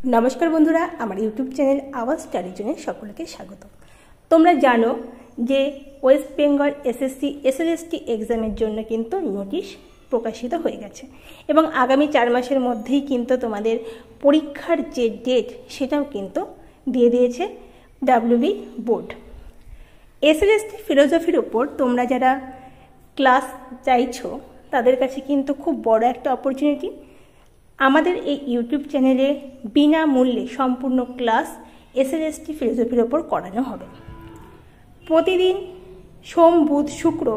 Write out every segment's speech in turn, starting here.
নমস্কার বন্ধুরা, আমার ইউটিউব চ্যানেল আওয়াজ স্টাডি জোনে সকলকে স্বাগত। তোমরা জানো যে ওয়েস্ট বেঙ্গল এসএসসি এসএলএসটি এক্সামের জন্য কিন্তু নোটিশ প্রকাশিত হয়ে গেছে এবং আগামী 4 মাসের মধ্যেই কিন্তু তোমাদের পরীক্ষার যে ডেট সেটাও কিন্তু দিয়ে দিয়েছে ডাব্লিউবি বোর্ড। এসএলএসটি ফিলোসফির ওপর তোমরা যারা ক্লাস চাইছো তাদের কাছে কিন্তু খুব বড় একটা অপরচুনিটি। আমাদের এই ইউটিউব চ্যানেলে বিনামূল্যে সম্পূর্ণ ক্লাস এসএলএসটি ফিলোসফির ওপর করানো হবে। প্রতিদিন সোম, বুধ, শুক্র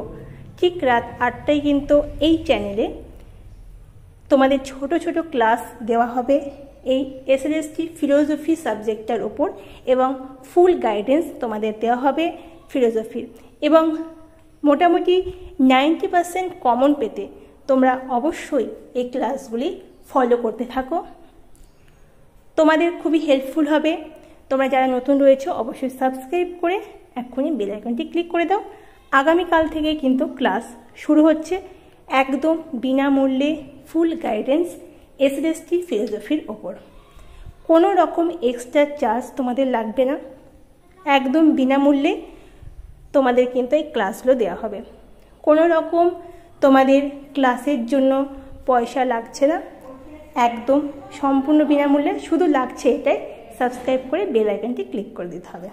ঠিক রাত 8টায় কিন্তু এই চ্যানেলে তোমাদের ছোট ছোট ক্লাস দেওয়া হবে এই এসএলএসটি ফিলোসফি সাবজেক্টটার ওপর এবং ফুল গাইডেন্স তোমাদের দেওয়া হবে ফিলোসফির। এবং মোটামুটি 90% কমন পেতে তোমরা অবশ্যই এই ক্লাসগুলি ফলো করতে থাকো। তোমাদের খুবই হেল্পফুল হবে। তোমরা যারা নতুন রয়েছে অবশ্যই সাবস্ক্রাইব করে এক্ষুনি বেল আইকনটি ক্লিক করে দাও। আগামীকাল থেকে কিন্তু ক্লাস শুরু হচ্ছে একদম বিনামূল্যে ফুল গাইডেন্স এসএলএসটি ফিলোসফির ওপর। কোনো রকম এক্সট্রা চার্জ তোমাদের লাগবে না, একদম বিনামূল্যে তোমাদের কিন্তু এই ক্লাসগুলো দেওয়া হবে। কোনো রকম তোমাদের ক্লাসের জন্য পয়সা লাগছে না, একদম সম্পূর্ণ বিনামূল্যে। শুধু লাগছে এটাই সাবস্ক্রাইব করে বেল আইকনটি ক্লিক করে দিতে হবে।